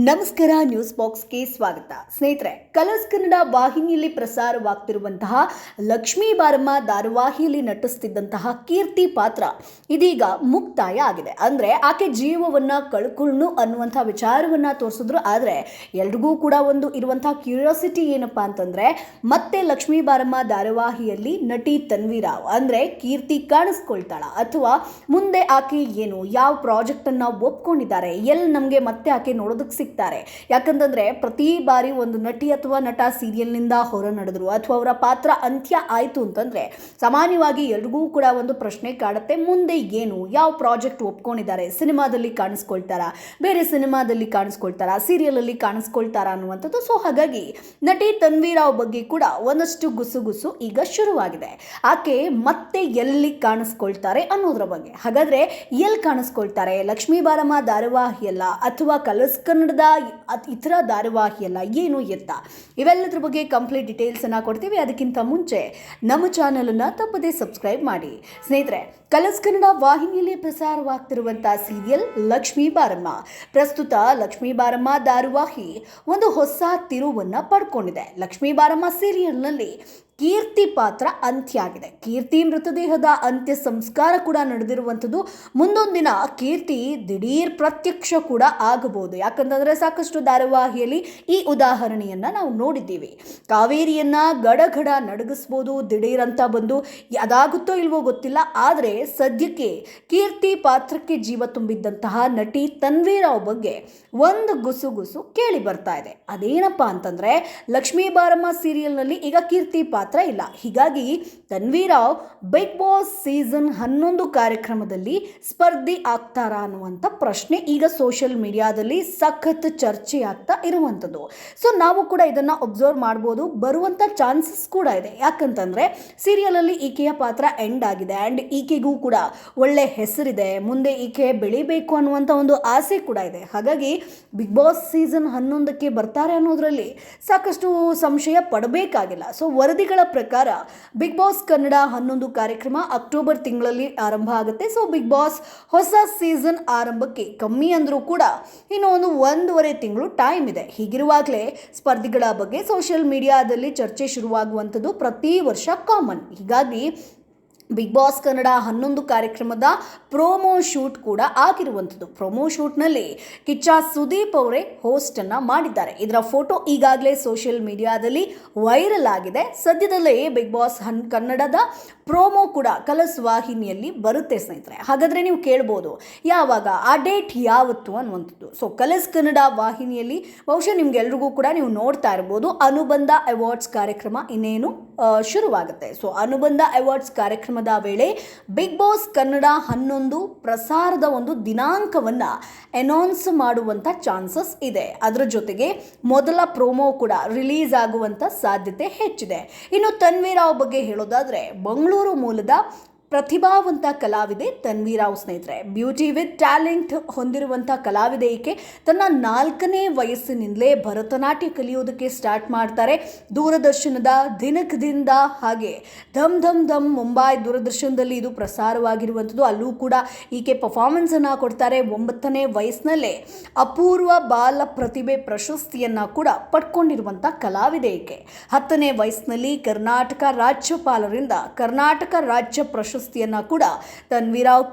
ನಮಸ್ಕಾರ, ನ್ಯೂಸ್ ಬಾಕ್ಸ್ಗೆ ಸ್ವಾಗತ. ಸ್ನೇಹಿತರೆ, ಕಲರ್ಸ್ ಕನ್ನಡ ವಾಹಿನಿಯಲ್ಲಿ ಪ್ರಸಾರವಾಗ್ತಿರುವಂತಹ ಲಕ್ಷ್ಮೀ ಬಾರಮ್ಮ ಧಾರಾವಾಹಿಯಲ್ಲಿ ನಟಿಸ್ತಿದ್ದಂತಹ ಕೀರ್ತಿ ಪಾತ್ರ ಇದೀಗ ಮುಕ್ತಾಯ ಆಗಿದೆ. ಅಂದರೆ ಆಕೆ ಜೀವವನ್ನು ಕಳ್ಕೊಳ್ಳು ಅನ್ನುವಂಥ ವಿಚಾರವನ್ನು ತೋರಿಸಿದ್ರು. ಆದರೆ ಎಲ್ರಿಗೂ ಕೂಡ ಒಂದು ಇರುವಂತಹ ಕ್ಯೂರಿಯಾಸಿಟಿ ಏನಪ್ಪ ಅಂತಂದರೆ, ಮತ್ತೆ ಲಕ್ಷ್ಮೀ ಬಾರಮ್ಮ ಧಾರಾವಾಹಿಯಲ್ಲಿ ನಟಿ ತನ್ವಿ ರಾವ್ ಅಂದರೆ ಕೀರ್ತಿ ಕಾಣಿಸ್ಕೊಳ್ತಾಳ, ಅಥವಾ ಮುಂದೆ ಆಕೆ ಏನು ಯಾವ ಪ್ರಾಜೆಕ್ಟನ್ನು ಒಪ್ಕೊಂಡಿದ್ದಾರೆ, ಎಲ್ಲಿ ನಮಗೆ ಮತ್ತೆ ಆಕೆ ನೋಡೋದಕ್ಕೆ ಸಿಗ್ತಾರೆ. ಯಾಕಂತಂದ್ರೆ ಪ್ರತಿ ಬಾರಿ ಒಂದು ನಟಿ ಅಥವಾ ನಟ ಸೀರಿಯಲ್ನಿಂದ ಹೊರ ನಡೆದ್ರು ಅಥವಾ ಅವರ ಪಾತ್ರ ಅಂತ್ಯ ಆಯಿತು ಅಂತಂದ್ರೆ ಸಾಮಾನ್ಯವಾಗಿ ಎಲ್ರಿಗೂ ಕೂಡ ಒಂದು ಪ್ರಶ್ನೆ ಕಾಡುತ್ತೆ, ಮುಂದೆ ಏನು, ಯಾವ ಪ್ರಾಜೆಕ್ಟ್ ಒಪ್ಕೊಂಡಿದ್ದಾರೆ, ಸಿನಿಮಾದಲ್ಲಿ ಕಾಣಿಸ್ಕೊಳ್ತಾರಾ, ಬೇರೆ ಸಿನಿಮಾದಲ್ಲಿ ಕಾಣಿಸ್ಕೊಳ್ತಾರಾ, ಸೀರಿಯಲಲ್ಲಿ ಕಾಣಿಸ್ಕೊಳ್ತಾರಾ ಅನ್ನುವಂಥದ್ದು. ಸೊ ಹಾಗಾಗಿ ನಟಿ ತನ್ವಿ ರಾವ್ ಬಗ್ಗೆ ಕೂಡ ಒಂದಷ್ಟು ಗುಸುಗುಸು ಈಗ ಶುರುವಾಗಿದೆ. ಆಕೆ ಮತ್ತೆ ಎಲ್ಲಿ ಕಾಣಿಸ್ಕೊಳ್ತಾರೆ ಅನ್ನೋದ್ರ ಬಗ್ಗೆ. ಹಾಗಾದ್ರೆ ಎಲ್ಲಿ ಕಾಣಿಸ್ಕೊಳ್ತಾರೆ, ಲಕ್ಷ್ಮೀ ಬಾರಮ್ಮ ಧಾರಾವಾಹಿಯಲ್ಲ ಅಥವಾ ಕಲರ್ಸ್ ಕನ್ನಡದ ಇತರ ಧಾರಾವಾಹಿಯಲ್ಲ, ಏನು ಎತ್ತ, ಇವೆಲ್ಲದ್ರ ಬಗ್ಗೆ ಕಂಪ್ಲೀಟ್ ಡೀಟೇಲ್ಸ್ ಅನ್ನ ಕೊಡ್ತೀವಿ. ಅದಕ್ಕಿಂತ ಮುಂಚೆ ನಮ್ಮ ಚಾನಲನ್ನು ತಪ್ಪದೇ ಸಬ್ಸ್ಕ್ರೈಬ್ ಮಾಡಿ. ಸ್ನೇಹಿತರೆ, ಕಲರ್ಸ್ ಕನ್ನಡ ವಾಹಿನಿಯಲ್ಲಿ ಪ್ರಸಾರವಾಗ್ತಿರುವಂತಹ ಸೀರಿಯಲ್ ಲಕ್ಷ್ಮೀ ಬಾರಮ್ಮ. ಪ್ರಸ್ತುತ ಲಕ್ಷ್ಮೀ ಬಾರಮ್ಮ ಧಾರಾವಾಹಿ ಒಂದು ಹೊಸ ತಿರುವನ್ನು ಪಡ್ಕೊಂಡಿದೆ. ಲಕ್ಷ್ಮೀ ಬಾರಮ್ಮ ಸೀರಿಯಲ್ನಲ್ಲಿ ಕೀರ್ತಿ ಪಾತ್ರ ಅಂತ್ಯ ಆಗಿದೆ. ಕೀರ್ತಿ ಮೃತದೇಹದ ಅಂತ್ಯ ಸಂಸ್ಕಾರ ಕೂಡ ನಡೆದಿರುವಂಥದ್ದು. ಮುಂದೊಂದು ದಿನ ಕೀರ್ತಿ ದಿಢೀರ್ ಪ್ರತ್ಯಕ್ಷ ಕೂಡ ಆಗಬಹುದು. ಯಾಕಂತಂದ್ರೆ ಸಾಕಷ್ಟು ಧಾರಾವಾಹಿಯಲ್ಲಿ ಈ ಉದಾಹರಣೆಯನ್ನ ನಾವು ನೋಡಿದ್ದೀವಿ. ಕಾವೇರಿಯನ್ನ ಗಡಗಡ ನಡಗಿಸ್ಬೋದು, ದಿಢೀರ್ ಅಂತ ಬಂದು ಅದಾಗುತ್ತೋ ಇಲ್ವೋ ಗೊತ್ತಿಲ್ಲ. ಆದರೆ ಸದ್ಯಕ್ಕೆ ಕೀರ್ತಿ ಪಾತ್ರಕ್ಕೆ ಜೀವ ತುಂಬಿದ್ದಂತಹ ನಟಿ ತನ್ವಿ ರಾವ್ ಬಗ್ಗೆ ಒಂದು ಗುಸುಗುಸು ಕೇಳಿ ಬರ್ತಾ ಇದೆ. ಅದೇನಪ್ಪ ಅಂತಂದ್ರೆ, ಲಕ್ಷ್ಮೀ ಬಾರಮ್ಮ ಸೀರಿಯಲ್ನಲ್ಲಿ ಈಗ ಕೀರ್ತಿ ಪಾತ್ರ ಇಲ್ಲ. ಹೀಗಾಗಿ Tanvi Rao Bigg Boss season 11 ಕಾರ್ಯಕ್ರಮದಲ್ಲಿ ಸ್ಪರ್ಧಿ ಆಗ್ತಾರಾ ಅನ್ನುವಂಥ ಪ್ರಶ್ನೆ ಈಗ ಸೋಷಿಯಲ್ ಮೀಡಿಯಾದಲ್ಲಿ ಸಖತ್ ಚರ್ಚೆ ಆಗ್ತಾ ಇರುವಂಥದ್ದು. ಸೊ ನಾವು ಕೂಡ ಇದನ್ನ ಅಬ್ಸರ್ವ್ ಮಾಡ್ಬೋದು, ಬರುವಂಥ ಚಾನ್ಸಸ್ ಕೂಡ ಇದೆ. ಯಾಕಂತಂದ್ರೆ ಸೀರಿಯಲಲ್ಲಿ ಈಕೆಯ ಪಾತ್ರ ಎಂಡ್ ಆಗಿದೆ ಆ್ಯಂಡ್ ಈಕೆಗೂ ಕೂಡ ಒಳ್ಳೆ ಹೆಸರಿದೆ, ಮುಂದೆ ಈಕೆ ಬೆಳಿಬೇಕು ಅನ್ನುವಂಥ ಒಂದು ಆಸೆ ಕೂಡ ಇದೆ. ಹಾಗಾಗಿ ಬಿಗ್ ಬಾಸ್ ಸೀಸನ್ 11ಕ್ಕೆ ಬರ್ತಾರೆ ಅನ್ನೋದ್ರಲ್ಲಿ ಸಾಕಷ್ಟು ಸಂಶಯ ಪಡಬೇಕಾಗಿಲ್ಲ. ಸೊ ವರದಿಗಳ ಪ್ರಕಾರ ಬಿಗ್ ಬಾಸ್ ಕನ್ನಡ 11 ಕಾರ್ಯಕ್ರಮ ಅಕ್ಟೋಬರ್ ತಿಂಗಳಲ್ಲಿ ಆರಂಭ ಆಗುತ್ತೆ. ಸೊ ಬಿಗ್ ಬಾಸ್ ಹೊಸ ಸೀಸನ್ ಆರಂಭಕ್ಕೆ ಕಮ್ಮಿ ಅಂದರೂ ಕೂಡ ಇನ್ನು ಒಂದು 1.5 ತಿಂಗಳು ಟೈಮ್ ಇದೆ. ಹೀಗಿರುವಾಗಲೇ ಸ್ಪರ್ಧಿಗಳ ಬಗ್ಗೆ ಸೋಷಿಯಲ್ ಮೀಡಿಯಾದಲ್ಲಿ ಚರ್ಚೆ ಶುರುವಾಗುವಂಥದ್ದು ಪ್ರತಿ ವರ್ಷ ಕಾಮನ್. ಹೀಗಾಗಿ ಬಿಗ್ ಬಾಸ್ ಕನ್ನಡ 11 ಕಾರ್ಯಕ್ರಮದ ಪ್ರೋಮೋ ಶೂಟ್ ಕೂಡ ಆಗಿರುವಂಥದ್ದು. ಪ್ರೋಮೋ ಶೂಟ್ನಲ್ಲಿ ಕಿಚ್ಚ ಸುದೀಪ್ ಅವರೇ ಹೋಸ್ಟನ್ನು ಮಾಡಿದ್ದಾರೆ. ಇದರ ಫೋಟೋ ಈಗಾಗಲೇ ಸೋಷಿಯಲ್ ಮೀಡಿಯಾದಲ್ಲಿ ವೈರಲ್ ಆಗಿದೆ. ಸದ್ಯದಲ್ಲೇ ಬಿಗ್ ಬಾಸ್ ಕನ್ನಡದ ಪ್ರೋಮೋ ಕೂಡ ಕಲರ್ಸ್ ವಾಹಿನಿಯಲ್ಲಿ ಬರುತ್ತೆ ಸ್ನೇಹಿತರೆ. ಹಾಗಾದರೆ ನೀವು ಕೇಳ್ಬೋದು, ಯಾವಾಗ, ಆ ಡೇಟ್ ಯಾವತ್ತು ಅನ್ನುವಂಥದ್ದು. ಸೊ ಕಲರ್ಸ್ ಕನ್ನಡ ವಾಹಿನಿಯಲ್ಲಿ ಬಹುಶಃ ನಿಮ್ಗೆಲ್ರಿಗೂ ಕೂಡ ನೀವು ನೋಡ್ತಾ ಇರ್ಬೋದು, ಅನುಬಂಧ ಅವಾರ್ಡ್ಸ್ ಕಾರ್ಯಕ್ರಮ ಇನ್ನೇನು ಶುರುವಾಗುತ್ತೆ. ಸೊ ಅನುಬಂಧ ಅವಾರ್ಡ್ಸ್ ಕಾರ್ಯಕ್ರಮದ ವೇಳೆ ಬಿಗ್ ಬಾಸ್ ಕನ್ನಡ 11 ಪ್ರಸಾರದ ಒಂದು ದಿನಾಂಕವನ್ನು ಅನೌನ್ಸ್ ಮಾಡುವಂಥ ಚಾನ್ಸಸ್ ಇದೆ. ಅದರ ಜೊತೆಗೆ ಮೊದಲ ಪ್ರೋಮೋ ಕೂಡ ರಿಲೀಸ್ ಆಗುವಂಥ ಸಾಧ್ಯತೆ ಹೆಚ್ಚಿದೆ. ಇನ್ನು ತನ್ವಿ ರಾವ್ ಬಗ್ಗೆ ಹೇಳೋದಾದರೆ, ಬೆಂಗಳೂರು ಮೂಲದ ಪ್ರತಿಭಾವಂತ ಕಲಾವಿದೆ ತನ್ವಿ ರಾವ್ ಸ್ನೇಹಿತರೆ. ಬ್ಯೂಟಿ ವಿತ್ ಟ್ಯಾಲೆಂಟ್ ಹೊಂದಿರುವಂಥ ಕಲಾವಿದೆ ಈಕೆ. ತನ್ನ 4ನೇ ವಯಸ್ಸಿನಿಂದಲೇ ಭರತನಾಟ್ಯ ಕಲಿಯೋದಕ್ಕೆ ಸ್ಟಾರ್ಟ್ ಮಾಡ್ತಾರೆ. ದೂರದರ್ಶನದ ದಿನಕದಿಂದ ಹಾಗೆ ಧಮ್ ಧಮ್ ಧಮ್ ಮುಂಬೈ ದೂರದರ್ಶನದಲ್ಲಿ ಇದು ಪ್ರಸಾರವಾಗಿರುವಂಥದ್ದು. ಅಲ್ಲೂ ಕೂಡ ಈಕೆ ಪರ್ಫಾರ್ಮೆನ್ಸನ್ನು ಕೊಡ್ತಾರೆ. 9ನೇ ವಯಸ್ಸಿನಲ್ಲೇ ಅಪೂರ್ವ ಬಾಲ ಪ್ರತಿಭೆ ಪ್ರಶಸ್ತಿಯನ್ನು ಕೂಡ ಪಡ್ಕೊಂಡಿರುವಂಥ ಕಲಾವಿದೆ ಈಕೆ. 10ನೇ ವಯಸ್ಸಿನಲ್ಲಿ ಕರ್ನಾಟಕ ರಾಜ್ಯಪಾಲರಿಂದ ಕರ್ನಾಟಕ ರಾಜ್ಯ ಪ್ರಶಸ್ತಿಯನ್ನು ಕೂಡ ತನ್ವಿ ರಾವ್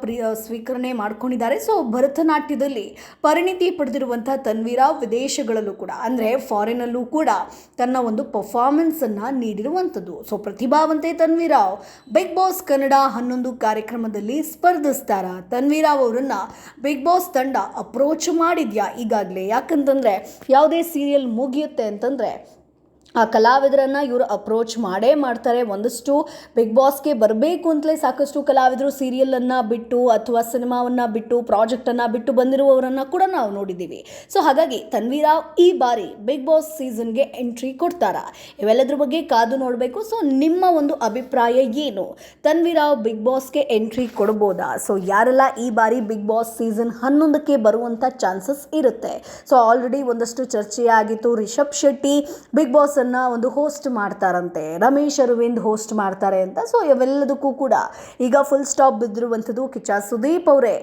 ಸ್ವೀಕರಣೆ ಮಾಡ್ಕೊಂಡಿದ್ದಾರೆ. ಸೊ ಭರತನಾಟ್ಯದಲ್ಲಿ ಪರಿಣಿತಿ ಪಡೆದಿರುವಂತಹ ತನ್ವಿ ರಾವ್ ವಿದೇಶಗಳಲ್ಲೂ ಕೂಡ ಅಂದರೆ ಫಾರಿನಲ್ಲೂ ಕೂಡ ತನ್ನ ಒಂದು ಪರ್ಫಾರ್ಮೆನ್ಸ್ ಅನ್ನ ನೀಡಿರುವಂಥದ್ದು. ಸೊ ಪ್ರತಿಭಾವಂತೆ ತನ್ವಿ ರಾವ್ ಬಿಗ್ ಬಾಸ್ ಕನ್ನಡ 11 ಕಾರ್ಯಕ್ರಮದಲ್ಲಿ ಸ್ಪರ್ಧಿಸ್ತಾರ. ತನ್ವಿ ರಾವ್ ಅವರನ್ನ ಬಿಗ್ ಬಾಸ್ ತಂಡ ಅಪ್ರೋಚ್ ಮಾಡಿದ್ಯಾ ಈಗಾಗಲೇ? ಯಾಕಂತಂದ್ರೆ ಯಾವುದೇ ಸೀರಿಯಲ್ ಮುಗಿಯುತ್ತೆ ಅಂತಂದ್ರೆ ಆ ಕಲಾವಿದರನ್ನು ಇವರು ಅಪ್ರೋಚ್ ಮಾಡೇ ಮಾಡ್ತಾರೆ. ಒಂದಷ್ಟು ಬಿಗ್ ಬಾಸ್ಗೆ ಬರಬೇಕು ಅಂತಲೇ ಸಾಕಷ್ಟು ಕಲಾವಿದರು ಸೀರಿಯಲನ್ನು ಬಿಟ್ಟು ಅಥವಾ ಸಿನಿಮಾವನ್ನು ಬಿಟ್ಟು ಪ್ರಾಜೆಕ್ಟನ್ನು ಬಿಟ್ಟು ಬಂದಿರುವವರನ್ನು ಕೂಡ ನಾವು ನೋಡಿದ್ದೀವಿ. ಸೊ ಹಾಗಾಗಿ ತನ್ವಿ ರಾವ್ ಈ ಬಾರಿ ಬಿಗ್ ಬಾಸ್ ಸೀಸನ್ಗೆ ಎಂಟ್ರಿ ಕೊಡ್ತಾರಾ? ಇವೆಲ್ಲದ್ರ ಬಗ್ಗೆ ಕಾದು ನೋಡಬೇಕು. ಸೊ ನಿಮ್ಮ ಒಂದು ಅಭಿಪ್ರಾಯ ಏನು? ತನ್ವಿ ರಾವ್ ಬಿಗ್ ಬಾಸ್ಗೆ ಎಂಟ್ರಿ ಕೊಡ್ಬೋದಾ? ಸೊ ಯಾರೆಲ್ಲ ಈ ಬಾರಿ ಬಿಗ್ ಬಾಸ್ ಸೀಸನ್ 11ಕ್ಕೆ ಬರುವಂಥ ಚಾನ್ಸಸ್ ಇರುತ್ತೆ? ಸೊ ಆಲ್ರೆಡಿ ಒಂದಷ್ಟು ಚರ್ಚೆ ಆಗಿತ್ತು. ರಿಷಬ್ ಶೆಟ್ಟಿ ಬಿಗ್ ಬಾಸ್ ಒಂದು ಹೋಸ್ಟ್ ಮಾಡ್ತಾರಂತೆ, ರಮೇಶ್ ಅರವಿಂದ್ ಹೋಸ್ಟ್ ಮಾಡ್ತಾರೆ ಅಂತ. ಸೊ ಇವೆಲ್ಲದಕ್ಕೂ ಕೂಡ ಈಗ ಫುಲ್ ಸ್ಟಾಪ್ ಬಿದ್ದಿರುವಂಥದ್ದು. ಕಿಚ್ಚ ಸುದೀಪ್ ಅವರೇ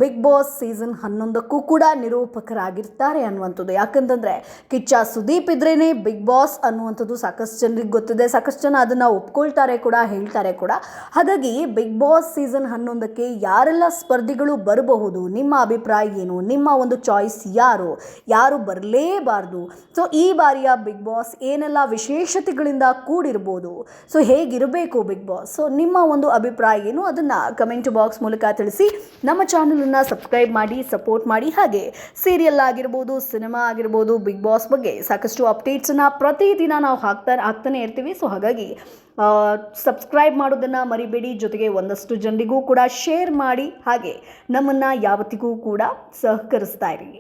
ಬಿಗ್ ಬಾಸ್ ಸೀಸನ್ 11ಕ್ಕೂ ಕೂಡ ನಿರೂಪಕರಾಗಿರ್ತಾರೆ ಅನ್ನುವಂಥದ್ದು. ಯಾಕಂತಂದರೆ ಕಿಚ್ಚ ಸುದೀಪ್ ಇದ್ರೇ ಬಿಗ್ ಬಾಸ್ ಅನ್ನುವಂಥದ್ದು ಸಾಕಷ್ಟು ಜನರಿಗೆ ಗೊತ್ತಿದೆ, ಸಾಕಷ್ಟು ಜನ ಅದನ್ನು ಒಪ್ಕೊಳ್ತಾರೆ ಕೂಡ, ಹೇಳ್ತಾರೆ ಕೂಡ. ಹಾಗಾಗಿ ಬಿಗ್ ಬಾಸ್ ಸೀಸನ್ 11ಕ್ಕೆ ಯಾರೆಲ್ಲ ಸ್ಪರ್ಧಿಗಳು ಬರಬಹುದು, ನಿಮ್ಮ ಅಭಿಪ್ರಾಯ ಏನು, ನಿಮ್ಮ ಒಂದು ಚಾಯ್ಸ್ ಯಾರು ಬರಲೇಬಾರ್ದು, ಸೊ ಈ ಬಾರಿಯ ಬಿಗ್ ಬಾಸ್ ಏನೆಲ್ಲ ವಿಶೇಷತೆಗಳಿಂದ ಕೂಡಿರ್ಬೋದು, ಸೊ ಹೇಗಿರಬೇಕು ಬಿಗ್ ಬಾಸ್, ಸೊ ನಿಮ್ಮ ಒಂದು ಅಭಿಪ್ರಾಯ ಏನು ಅದನ್ನು ಕಮೆಂಟ್ ಬಾಕ್ಸ್ ಮೂಲಕ ತಿಳಿಸಿ. ನಮ್ಮ ಚಾನಲನ್ನು ಸಬ್ಸ್ಕ್ರೈಬ್ ಮಾಡಿ, ಸಪೋರ್ಟ್ ಮಾಡಿ. ಹಾಗೆ ಸೀರಿಯಲ್ ಆಗಿರ್ಬೋದು, ಸಿನಿಮಾ ಆಗಿರ್ಬೋದು, ಬಿಗ್ ಬಾಸ್ ಬಗ್ಗೆ ಸಾಕಷ್ಟು ಅಪ್ಡೇಟ್ಸನ್ನು ಪ್ರತಿದಿನ ನಾವು ಹಾಕ್ತಾನೆ ಇರ್ತೀವಿ. ಸೊ ಹಾಗಾಗಿ ಸಬ್ಸ್ಕ್ರೈಬ್ ಮಾಡೋದನ್ನು ಮರಿಬೇಡಿ. ಜೊತೆಗೆ ಒಂದಷ್ಟು ಜನರಿಗೂ ಕೂಡ ಶೇರ್ ಮಾಡಿ. ಹಾಗೆ ನಮ್ಮನ್ನು ಯಾವತ್ತಿಗೂ ಕೂಡ ಸಹಕರಿಸ್ತಾ ಇರಿ.